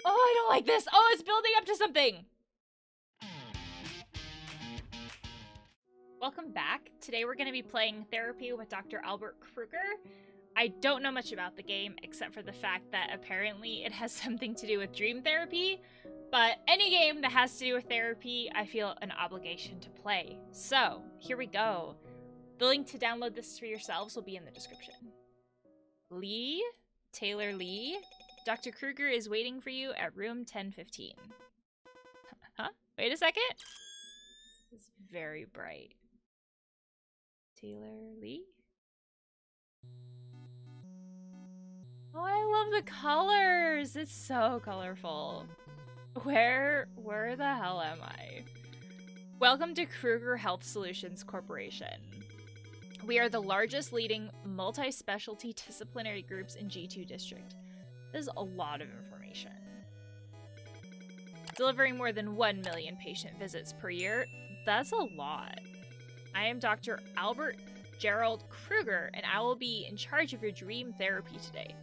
Oh, I don't like this. Oh, it's building up to something. Welcome back. Today we're going to be playing Therapy with Dr. Albert Krueger. I don't know much about the game except for the fact that apparently it has something to do with dream therapy, but any game that has to do with therapy, I feel an obligation to play. So, here we go. The link to download this for yourselves will be in the description. Lee? Taylor Lee? Dr. Krueger is waiting for you at room 1015. Huh? Wait a second? It's very bright. Taylor Lee? Oh, I love the colors! It's so colorful. Where the hell am I? Welcome to Krueger Health Solutions Corporation. We are the largest leading multi-specialty disciplinary groups in G2 District. This is a lot of information. Delivering more than 1 million patient visits per year. That's a lot. I am Dr. Albert Gerald Krueger, and I will be in charge of your dream therapy today.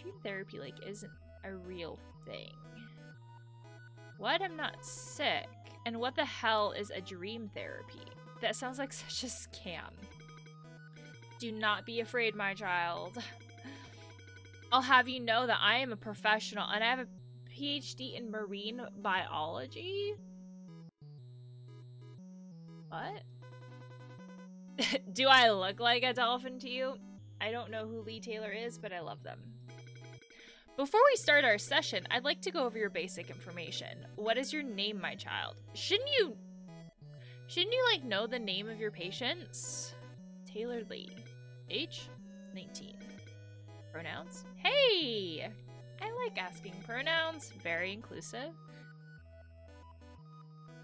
Dream therapy, like, isn't a real thing. What? I'm not sick. And what the hell is a dream therapy? That sounds like such a scam. Do not be afraid, my child. I'll have you know that I am a professional and I have a PhD in marine biology. What? Do I look like a dolphin to you? I don't know who Lee Taylor is, but I love them. Before we start our session, I'd like to go over your basic information. What is your name, my child? Shouldn't you like know the name of your patients? Taylor Lee. Age? 19. Pronouns? Hey! I like asking pronouns. Very inclusive.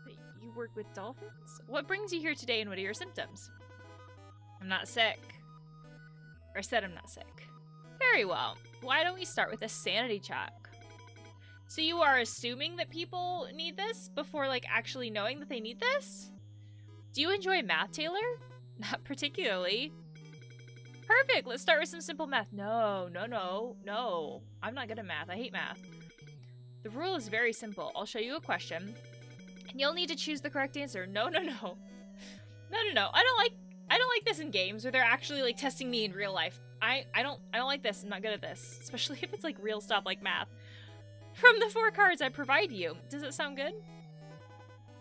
Wait, you work with dolphins? What brings you here today and what are your symptoms? I'm not sick. Or I said I'm not sick. Very well. Why don't we start with a sanity check? So you are assuming that people need this before, like, actually knowing that they need this? Do you enjoy math, Taylor? Not particularly. Perfect. Let's start with some simple math. No. I'm not good at math. I hate math. The rule is very simple. I'll show you a question, and you'll need to choose the correct answer. No. I don't like this in games where they're actually, like, testing me in real life. I don't like this. I'm not good at this, especially if it's like real stuff like math. From the 4 cards I provide you, does it sound good?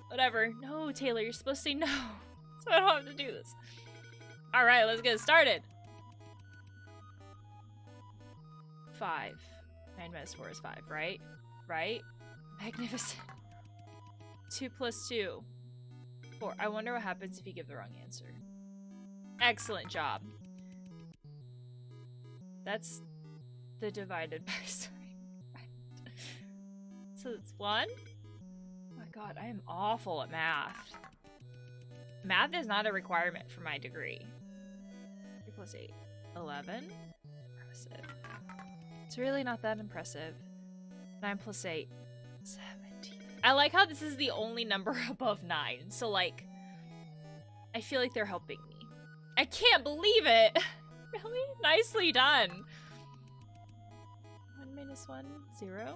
Whatever. No, Taylor, you're supposed to say no, so I don't have to do this. All right, let's get started. 5. 9 minus 4 is 5, right? Right? Magnificent. 2 plus 2. 4. I wonder what happens if you give the wrong answer. Excellent job. That's the divided by sign. So it's 1? Oh my god, I am awful at math. Math is not a requirement for my degree. 3 plus 8. 11? Impressive. It's really not that impressive. 9 plus 8. 17. I like how this is the only number above 9. So, like, I feel like they're helping me. I can't believe it! Really? Nicely done. 1 minus 1, 0.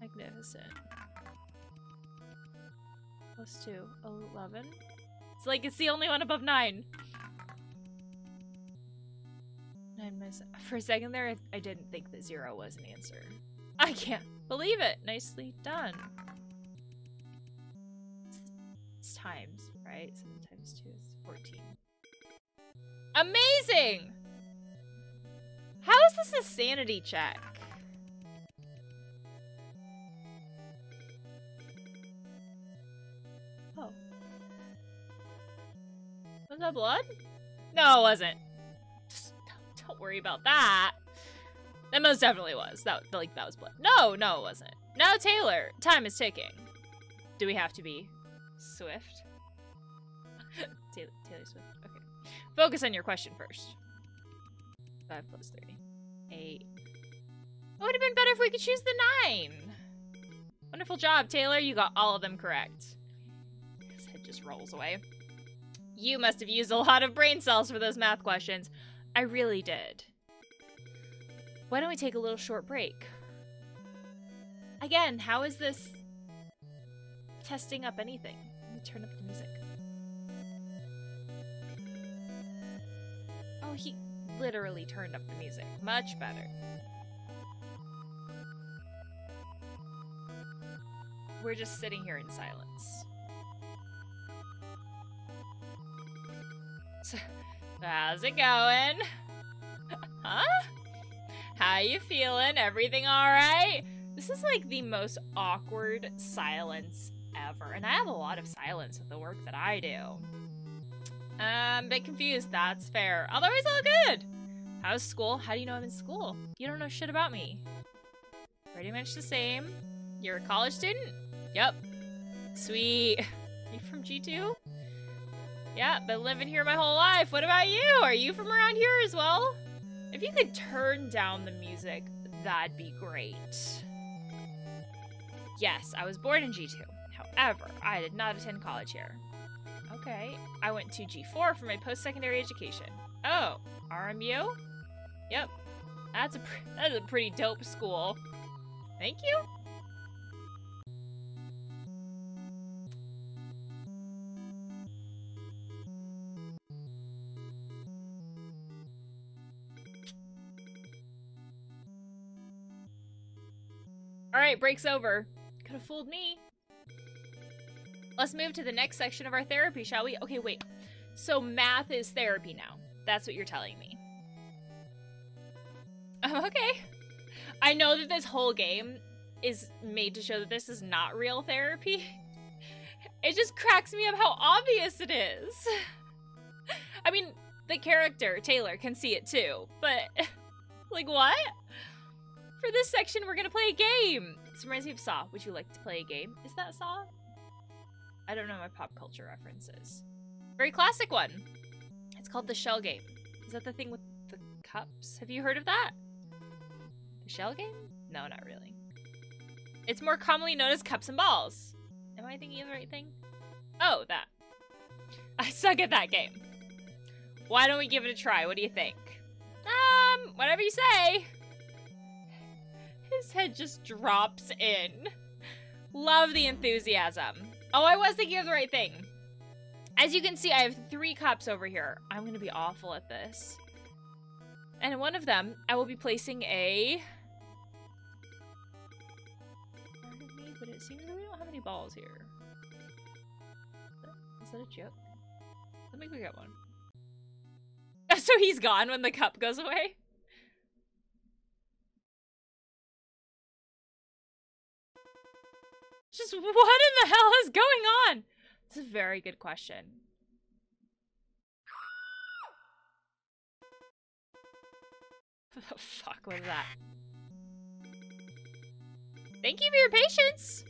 Magnificent. Plus 2, 11. It's like it's the only one above 9. 9 minus... For a second there, I didn't think that 0 was an answer. I can't believe it. Nicely done. It's times, right? 7 times 2 is 14. Amazing! How is this a sanity check? Oh. Was that blood? No, it wasn't. Just don't worry about that. That most definitely was. That was blood. No, it wasn't. Now, Taylor, time is ticking. Do we have to be swift? Taylor Swift. Okay. Focus on your question first. 5 plus 3. 8. It would have been better if we could choose the 9. Wonderful job, Taylor. You got all of them correct. His head just rolls away. You must have used a lot of brain cells for those math questions. I really did. Why don't we take a little short break? Again, how is this testing up anything? Let me turn up the music. Oh, he literally turned up the music. Much better. We're just sitting here in silence. So, how's it going? Huh? How you feeling? Everything alright? This is like the most awkward silence ever. And I have a lot of silence with the work that I do. I'm a bit confused. That's fair. Otherwise, all good. How's school? How do you know I'm in school? You don't know shit about me. Pretty much the same. You're a college student? Yep. Sweet. You from G2? Yeah, been living here my whole life. What about you? Are you from around here as well? If you could turn down the music, that'd be great. Yes, I was born in G2. However, I did not attend college here. Okay, I went to G4 for my post-secondary education. Oh, RMU? Yep, that's a pretty dope school. Thank you. Alright, break's over. Could have fooled me. Let's move to the next section of our therapy, shall we? Okay, wait. So math is therapy now. That's what you're telling me. Okay. I know that this whole game is made to show that this is not real therapy. It just cracks me up how obvious it is. I mean, the character, Taylor, can see it too, but like what? For this section, we're gonna play a game. This reminds me of Saw. Would you like to play a game? Is that Saw? I don't know my pop culture references. Very classic one. It's called the shell game. Is that the thing with the cups? Have you heard of that? The shell game? No, not really. It's more commonly known as cups and balls. Am I thinking of the right thing? Oh, that. I suck at that game. Why don't we give it a try? What do you think? Whatever you say. His head just drops in. Love the enthusiasm. Oh, I was thinking of the right thing. As you can see, I have 3 cups over here. I'm gonna be awful at this. And in one of them, I will be placing a... Pardon me, but it seems that we don't have any balls here. Is that a joke? Let me go get one. So he's gone when the cup goes away? Just what in the hell is going on? This is a very good question. What the fuck was that? Thank you for your patience.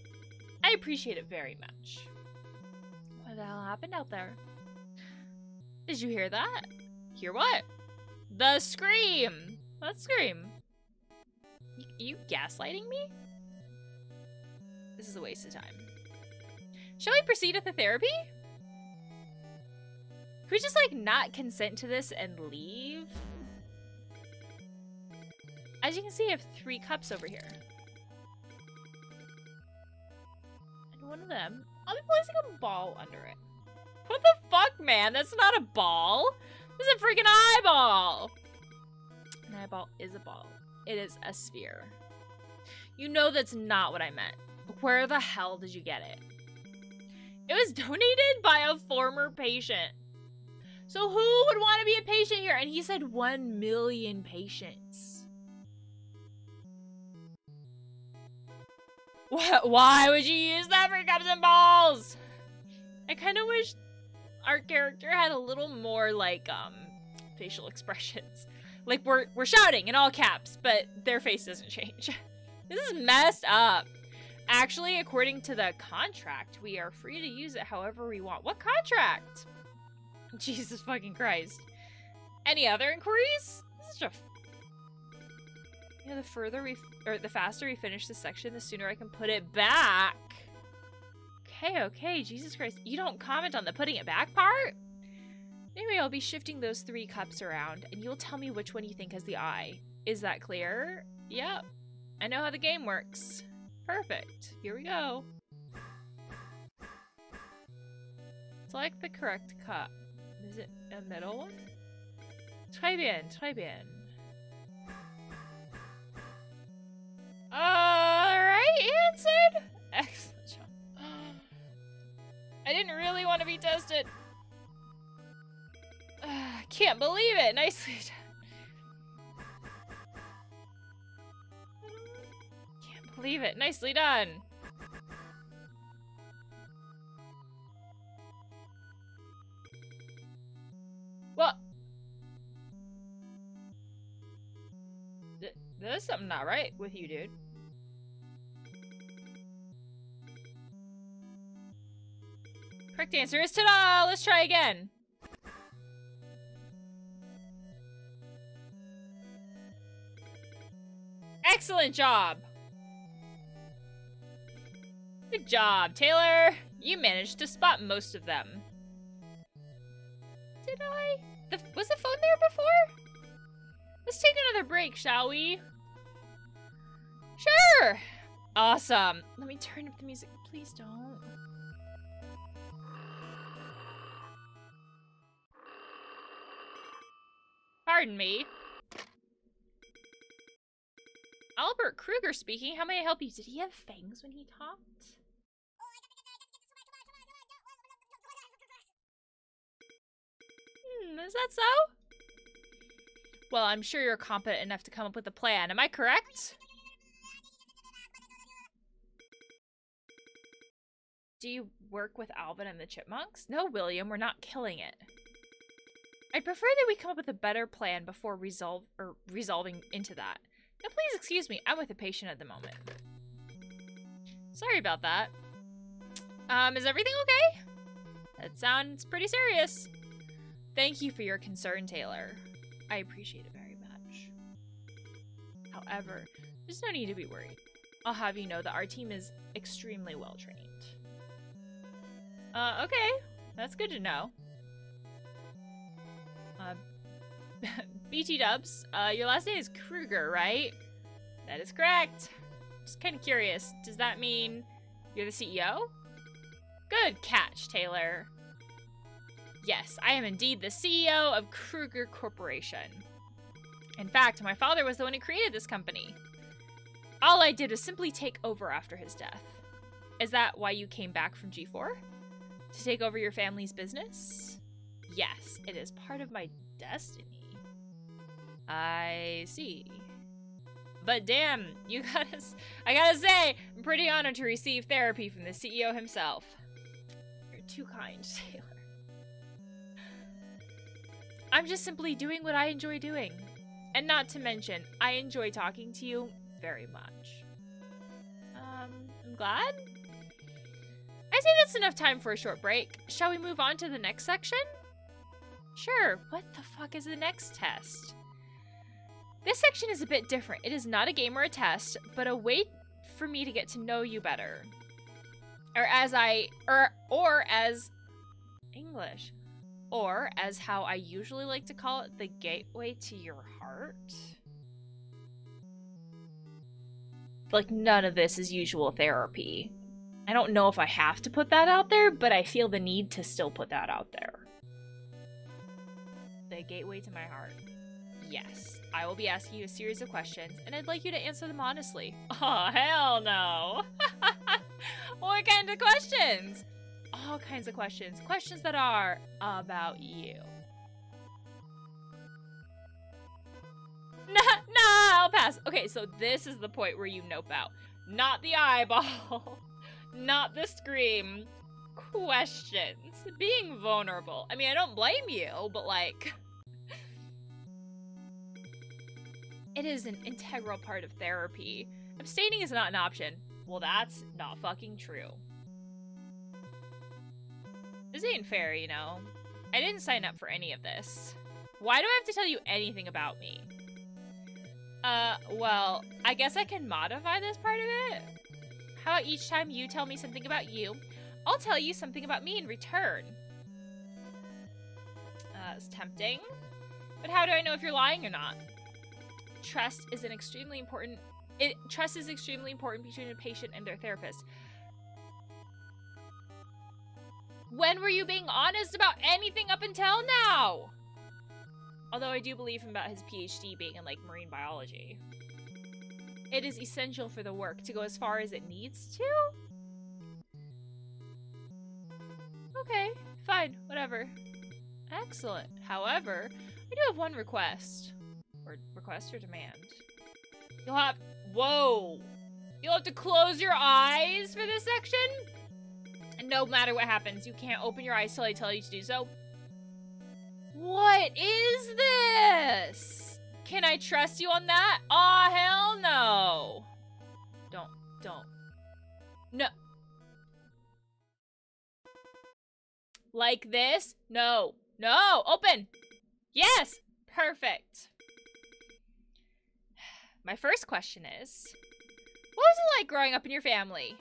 I appreciate it very much. What the hell happened out there? Did you hear that? Hear what? The scream. What scream? You gaslighting me? This is a waste of time. Shall we proceed with the therapy? Can we just, like, not consent to this and leave? As you can see, I have 3 cups over here. And one of them, I'll be placing a ball under it. What the fuck, man? That's not a ball. This is a freaking eyeball. An eyeball is a ball. It is a sphere. You know that's not what I meant. Where the hell did you get it? It was donated by a former patient. So who would want to be a patient here? And he said 1 million patients. What? Why would you use that for cups and balls? I kind of wish our character had a little more, like, facial expressions. Like, we're shouting in all caps, but their face doesn't change. This is messed up. Actually, according to the contract, we are free to use it however we want. What contract? Jesus fucking Christ. Any other inquiries? This is just... You know, the faster we finish this section, the sooner I can put it back. Okay, Jesus Christ. You don't comment on the putting it back part? Anyway, I'll be shifting those 3 cups around, and you'll tell me which one you think has the eye. Is that clear? Yep. I know how the game works. Perfect. Here we go. Select the correct cut. Is it a middle one? très bien, très bien. Alright, answered! Excellent job. I didn't really want to be tested. Can't believe it. Nicely done. Can't believe it. Nicely done. What? There's something not right with you, dude. Correct answer is ta-da! Let's try again. Excellent job. Good job, Taylor. You managed to spot most of them. Did I? Was the phone there before? Let's take another break, shall we? Sure. Awesome. Let me turn up the music. Please don't. Pardon me. Albert Krueger speaking. How may I help you? Did he have fangs when he talked? Is that so? Well, I'm sure you're competent enough to come up with a plan. Am I correct? Do you work with Alvin and the Chipmunks? No, William, we're not killing it. I'd prefer that we come up with a better plan before resolving into that. Now, please excuse me. I'm with a patient at the moment. Sorry about that. Is everything okay? That sounds pretty serious. Thank you for your concern, Taylor. I appreciate it very much. However, there's no need to be worried. I'll have you know that our team is extremely well trained. Okay. That's good to know. BT Dubs, your last name is Krueger, right? That is correct. Just kind of curious. Does that mean you're the CEO? Good catch, Taylor. Yes, I am indeed the CEO of Krueger Corporation. In fact, my father was the one who created this company. All I did was simply take over after his death. Is that why you came back from G4? To take over your family's business? Yes, it is part of my destiny. I see. But damn, I gotta say, I'm pretty honored to receive therapy from the CEO himself. You're too kind, Taylor. I'm just simply doing what I enjoy doing. And not to mention, I enjoy talking to you very much. I'm glad. I say that's enough time for a short break. Shall we move on to the next section? Sure. What the fuck is the next test? This section is a bit different. It is not a game or a test, but a way for me to get to know you better. Or as English. Or, as how I usually like to call it, the gateway to your heart. Like, none of this is usual therapy. I don't know if I have to put that out there, but I feel the need to still put that out there. The gateway to my heart. Yes, I will be asking you a series of questions, and I'd like you to answer them honestly. Oh, hell no. What kind of questions? All kinds of questions. Questions that are about you. Nah, I'll pass. Okay, so this is the point where you nope out. Not the eyeball. Not the scream. Questions. Being vulnerable. I mean, I don't blame you, but like... It is an integral part of therapy. Abstaining is not an option. Well, that's not fucking true. This ain't fair, you know. I didn't sign up for any of this. Why do I have to tell you anything about me? Well, I guess I can modify this part of it. How about each time you tell me something about you, I'll tell you something about me in return. It's tempting. But how do I know if you're lying or not? Trust is an extremely important Trust is extremely important between a patient and their therapist. When were you being honest about anything up until now? Although I do believe him about his PhD being in, like, marine biology. It is essential for the work to go as far as it needs to? Okay, fine, whatever. Excellent. However, I do have one request. Or request or demand. You'll have... Whoa! You'll have to close your eyes for this section? And no matter what happens, you can't open your eyes till I tell you to do so. What is this? Can I trust you on that? Aw, hell no. Don't. No. Like this? No. No, open. Yes, perfect. My first question is, what was it like growing up in your family?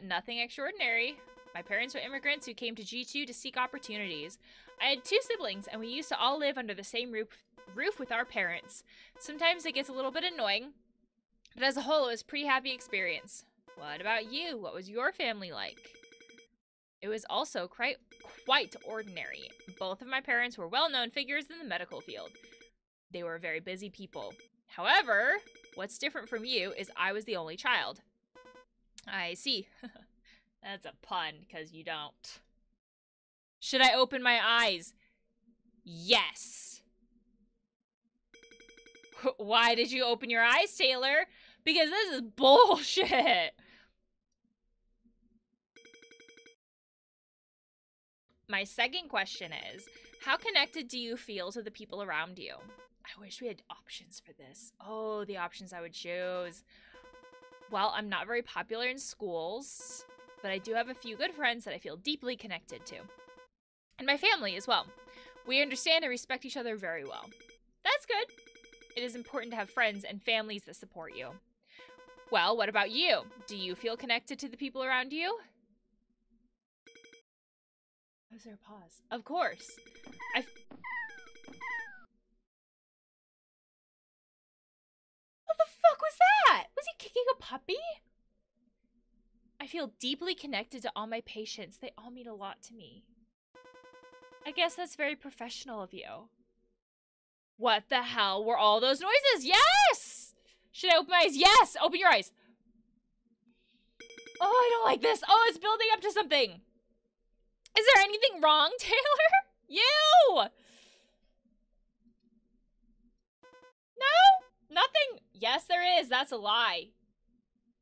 Nothing extraordinary. My parents were immigrants who came to G2 to seek opportunities. I had 2 siblings, and we used to all live under the same roof with our parents. Sometimes it gets a little bit annoying, but as a whole, it was a pretty happy experience. What about you? What was your family like? It was also quite ordinary. Both of my parents were well-known figures in the medical field. They were very busy people. However, what's different from you is I was the only child. I see. That's a pun, because you don't. Should I open my eyes? Yes. Why did you open your eyes, Taylor? Because this is bullshit. My second question is, how connected do you feel to the people around you? I wish we had options for this. Oh, the options I would choose. Well, I'm not very popular in schools, but I do have a few good friends that I feel deeply connected to. And my family as well. We understand and respect each other very well. That's good. It is important to have friends and families that support you. Well, what about you? Do you feel connected to the people around you? Was there a pause? Of course. What the fuck was that? Was he kicking a puppy? I feel deeply connected to all my patients. They all mean a lot to me. I guess that's very professional of you. What the hell were all those noises? Yes! Should I open my eyes? Yes! Open your eyes. Oh, I don't like this. Oh, it's building up to something. Is there anything wrong, Taylor? You! No? Nothing? Yes, there is. That's a lie.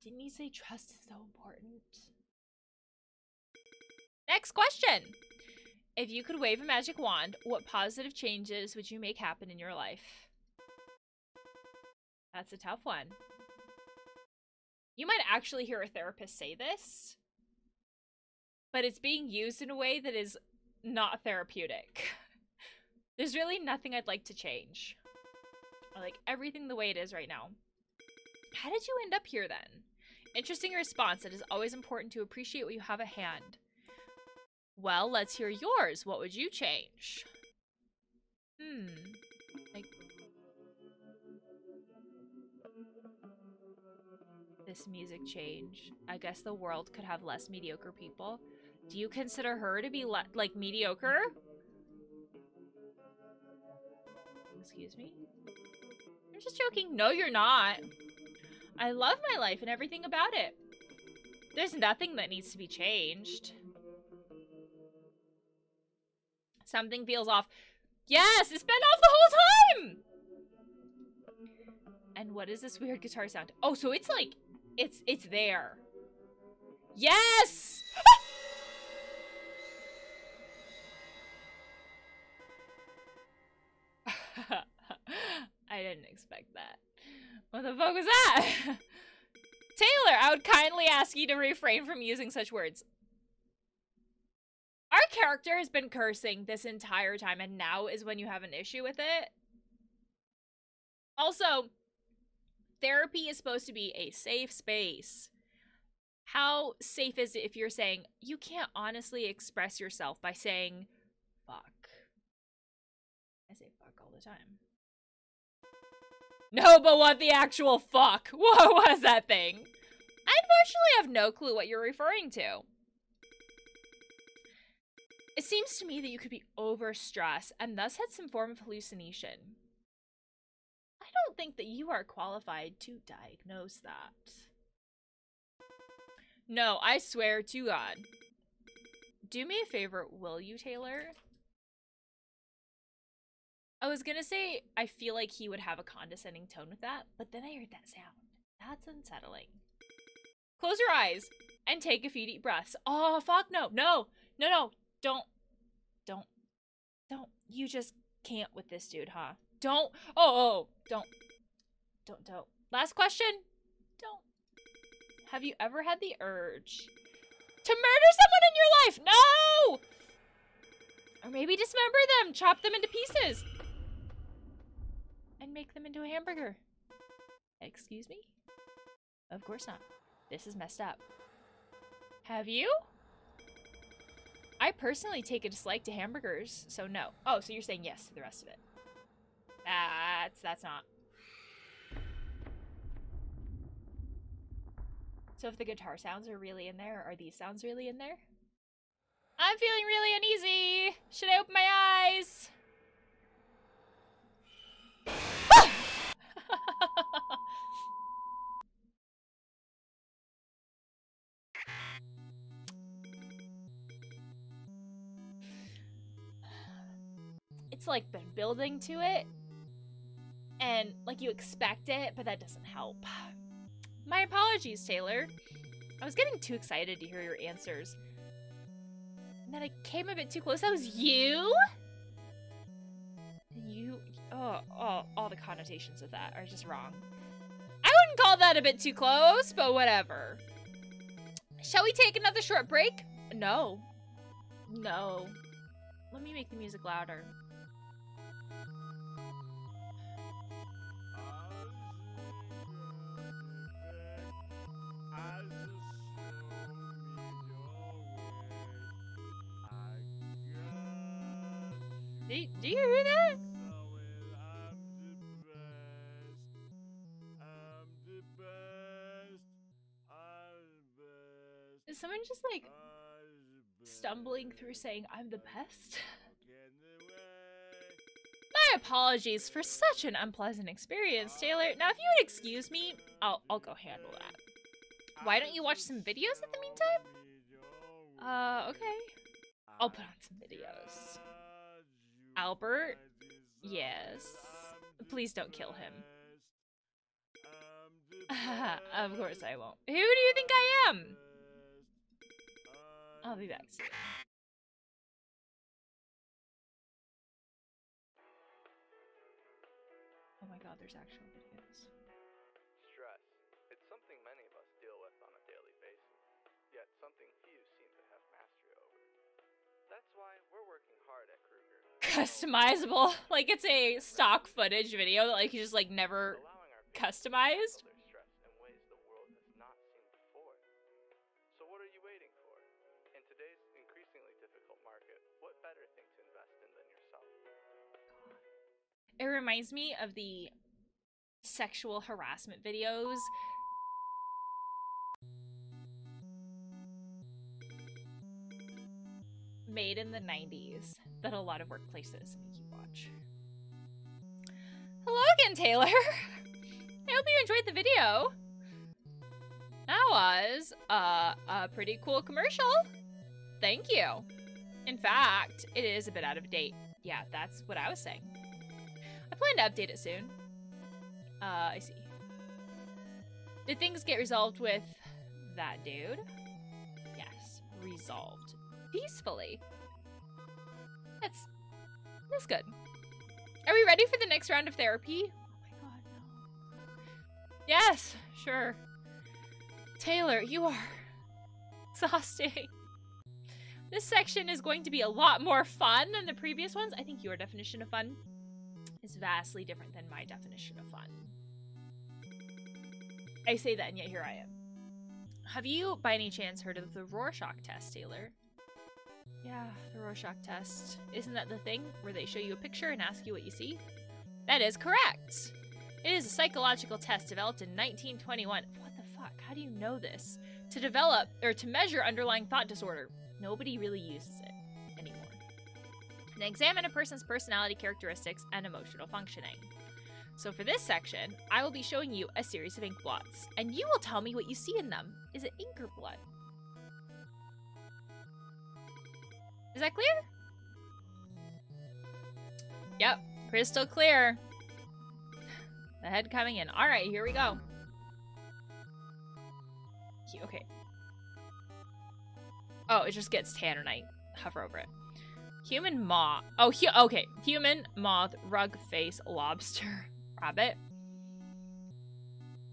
Didn't he say trust is so important? Next question. If you could wave a magic wand, what positive changes would you make happen in your life? That's a tough one. You might actually hear a therapist say this, but it's being used in a way that is not therapeutic. There's really nothing I'd like to change. I like everything the way it is right now. How did you end up here then? Interesting response. It is always important to appreciate what you have at hand. Well, let's hear yours. What would you change? Like... This music change. I guess the world could have less mediocre people. Do you consider her to be like mediocre? Excuse me? I'm just joking. No, you're not. I love my life and everything about it. There's nothing that needs to be changed. Something feels off. Yes, it's been off the whole time! And what is this weird guitar sound? Oh, so it's like, it's there. Yes! I didn't expect that. What the fuck was that? Taylor, I would kindly ask you to refrain from using such words. Our character has been cursing this entire time, and now is when you have an issue with it. Also, therapy is supposed to be a safe space. How safe is it if you're saying you can't honestly express yourself by saying fuck? I say fuck all the time. No, but what the actual fuck? What was that thing? I unfortunately have no clue what you're referring to. It seems to me that you could be overstressed and thus had some form of hallucination. I don't think that you are qualified to diagnose that. No, I swear to God. Do me a favor, will you, Taylor? I was gonna say, I feel like he would have a condescending tone with that, but then I heard that sound. That's unsettling. Close your eyes and take a few deep breaths. Oh, fuck no. No. No, no. Don't. You just can't with this dude, huh? Don't. Oh. Don't. Last question. Don't. Have you ever had the urge to murder someone in your life? No! Or maybe dismember them, chop them into pieces, and make them into a hamburger. Excuse me? Of course not. This is messed up. Have you? I personally take a dislike to hamburgers, so no. Oh, so you're saying yes to the rest of it. That's not. So if the guitar sounds are really in there, are these sounds really in there? I'm feeling really uneasy. Should I open my eyes? It's like been building to it, and like you expect it, but that doesn't help. My apologies, Taylor. I was getting too excited to hear your answers, and then I came a bit too close. That was you? All the connotations of that are just wrong. I wouldn't call that a bit too close, but whatever. Shall we take another short break? No. Let me make the music louder. Do you hear that? Is someone just like stumbling through saying I'm the best? My apologies for such an unpleasant experience, Taylor. Now if you would excuse me, I'll go handle that. Why don't you watch some videos in the meantime? Okay. I'll put on some videos. Albert? Yes. Please don't kill him. Of course I won't. Who do you think I am? I'll be back soon. Oh my god, there's actual videos. Stress. It's something many of us deal with on a daily basis, yet something few seem to have mastery over. That's why we're working hard at Krueger. Customizable. Like it's a stock footage video that like you just like never customized. Their stress in ways the world has not seen before. So what are you waiting for? In today's increasingly difficult market, what better thing to invest in than yourself? It reminds me of the sexual harassment videos. Made in the 90s that a lot of workplaces make you watch. Hello again, Taylor. I hope you enjoyed the video. That was a pretty cool commercial. Thank you. In fact, it is a bit out of date. Yeah, that's what I was saying. I plan to update it soon. I see. Did things get resolved with that dude? Yes, resolved. Peacefully. That's good. Are we ready for the next round of therapy? Oh my god, no. Yes, sure. Taylor, you are exhausting. This section is going to be a lot more fun than the previous ones. I think your definition of fun is vastly different than my definition of fun. I say that and yet here I am. Have you, by any chance, heard of the Rorschach Test, Taylor? Yeah, the Rorschach Test. Isn't that the thing where they show you a picture and ask you what you see? That is correct. It is a psychological test developed in 1921. What the fuck? How do you know this? To develop, or to measure underlying thought disorder. Nobody really uses it anymore. And examine a person's personality characteristics and emotional functioning. So for this section, I will be showing you a series of ink blots, and you will tell me what you see in them. Is it ink or blood? Is that clear? Yep, crystal clear. The head coming in. All right, here we go. Okay. Oh, it just gets tan when I hover over it. Human moth. Oh, okay. Human, moth, rug face, lobster, rabbit.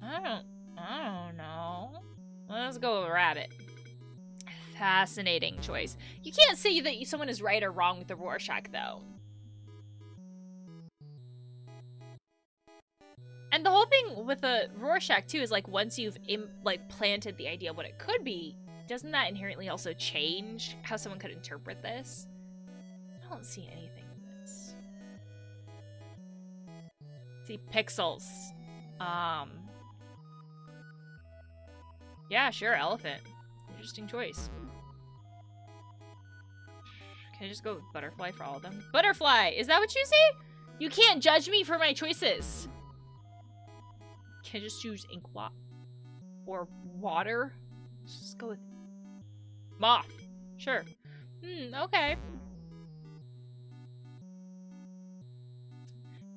I don't know. Let's go with rabbit. Fascinating choice. You can't say that someone is right or wrong with the Rorschach, though. And the whole thing with the Rorschach, too, is like once you've planted the idea of what it could be, doesn't that inherently also change how someone could interpret this? I don't see anything in this. See pixels. Yeah, sure, elephant. Interesting choice. Can I just go with butterfly for all of them? Butterfly! Is that what you see? You can't judge me for my choices. Can I just choose ink blot? Or water? Let's just go with moth. Sure. Okay.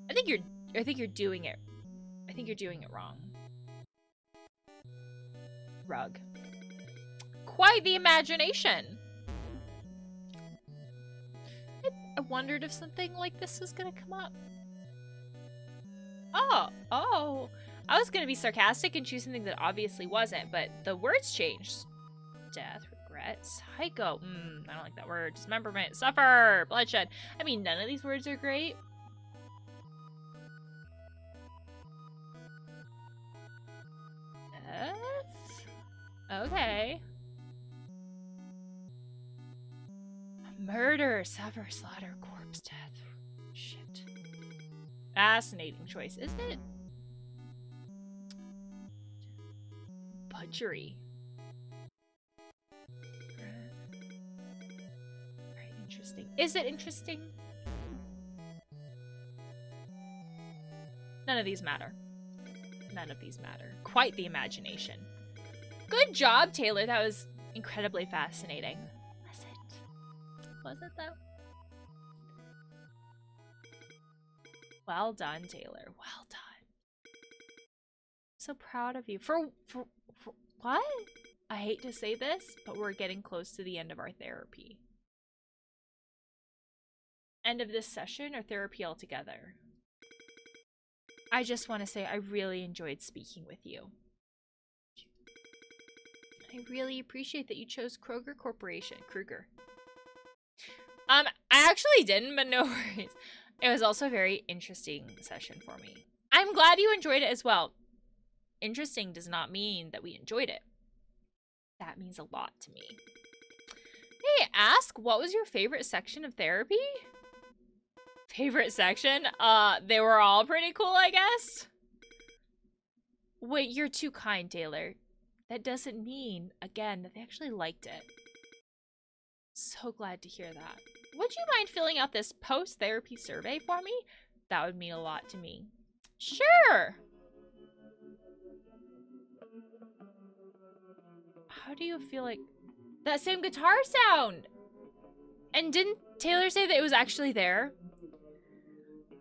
I think you're doing it. I think you're doing it wrong. Rug. Quite the imagination. I wondered if something like this was gonna come up. Oh. I was gonna be sarcastic and choose something that obviously wasn't, but the words changed. Death, regret, psycho. I don't like that word. Dismemberment, suffer, bloodshed. I mean, none of these words are great. Death? Okay. Murder, suffer, slaughter, corpse, death. Shit. Fascinating choice, isn't it? Butchery. Very interesting. Is it interesting? None of these matter. None of these matter. Quite the imagination. Good job, Taylor. That was incredibly fascinating. Was it? Was it, though? Well done, Taylor. Well done. So proud of you. For what? I hate to say this, but we're getting close to the end of our therapy. End of this session or therapy altogether? I just want to say I really enjoyed speaking with you. I really appreciate that you chose Krueger Corporation. Krueger. I actually didn't, but no worries. It was also a very interesting session for me. I'm glad you enjoyed it as well. Interesting does not mean that we enjoyed it. That means a lot to me. Hey, ask, what was your favorite section of therapy? Favorite section? They were all pretty cool, I guess. Wait, you're too kind, Taylor. That doesn't mean, again, that they actually liked it. So glad to hear that. Would you mind filling out this post-therapy survey for me? That would mean a lot to me. Sure! How do you feel like... That same guitar sound! And didn't Taylor say that it was actually there?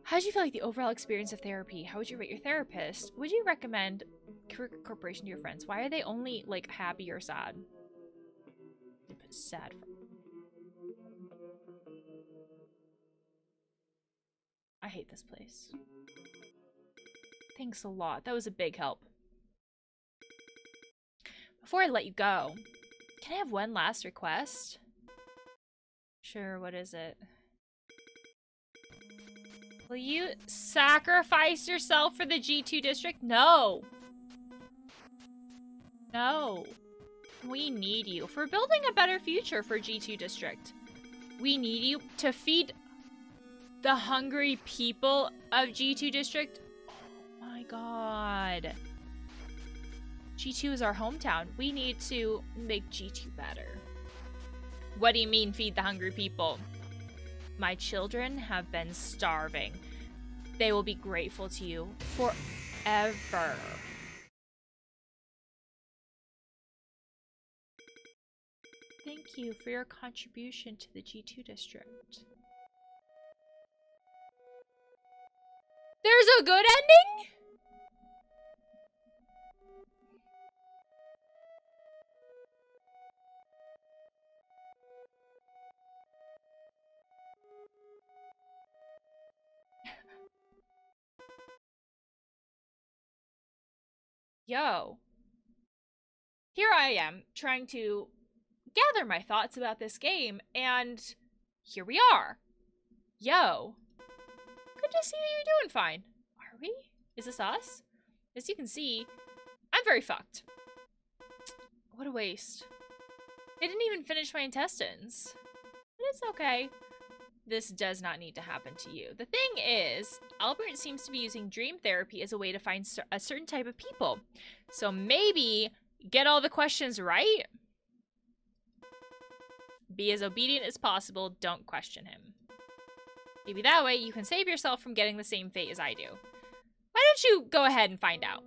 How did you feel like the overall experience of therapy? How would you rate your therapist? Would you recommend Krueger Corporation to your friends? Why are they only, like, happy or sad? They put sad for... I hate this place. Thanks a lot. That was a big help. Before I let you go, can I have one last request? Sure, what is it? Will you sacrifice yourself for the G2 district? No. No. We need you for building a better future for G2 district. We need you to feed the hungry people of G2 district. Oh my G2 is our hometown. We need to make G2 better. What do you mean, feed the hungry people? My children have been starving. They will be grateful to you forever. Thank you for your contribution to the G2 district. There's a good ending? Yo. Here I am, trying to gather my thoughts about this game, and here we are. Yo. Good to see that you're doing fine. Are we? Is this us? As you can see, I'm very fucked. What a waste. They didn't even finish my intestines. But it's okay. This does not need to happen to you. The thing is, Albert seems to be using dream therapy as a way to find a certain type of people. So maybe get all the questions right? Be as obedient as possible. Don't question him. Maybe that way you can save yourself from getting the same fate as I do. Why don't you go ahead and find out?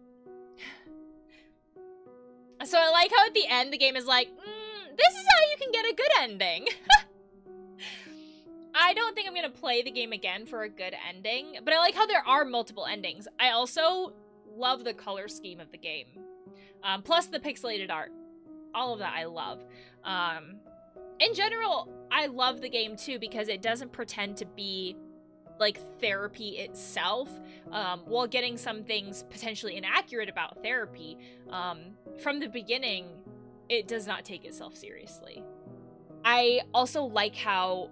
So I like how at the end the game is like, this is how you can get a good ending. I don't think I'm going to play the game again for a good ending, but I like how there are multiple endings. I also love the color scheme of the game. Plus the pixelated art. All of that I love. In general, I love the game too because it doesn't pretend to be like therapy itself, while getting some things potentially inaccurate about therapy. From the beginning, it does not take itself seriously. I also like how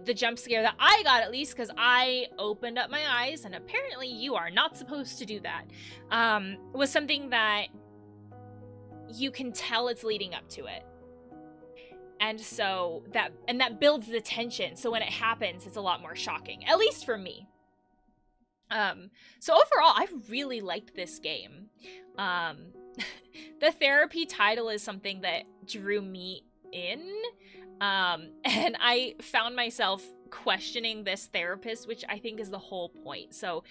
the jump scare that I got, at least because I opened up my eyes, and apparently you are not supposed to do that, was something that you can tell it's leading up to it. And so that builds the tension. So when it happens, it's a lot more shocking, at least for me. So overall, I really liked this game. The therapy title is something that drew me in. And I found myself questioning this therapist, which I think is the whole point. So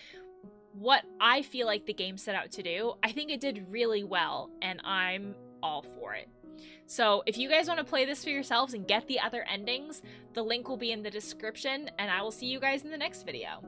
what I feel like the game set out to do, I think it did really well, and I'm all for it. So if you guys want to play this for yourselves and get the other endings, the link will be in the description, and I will see you guys in the next video.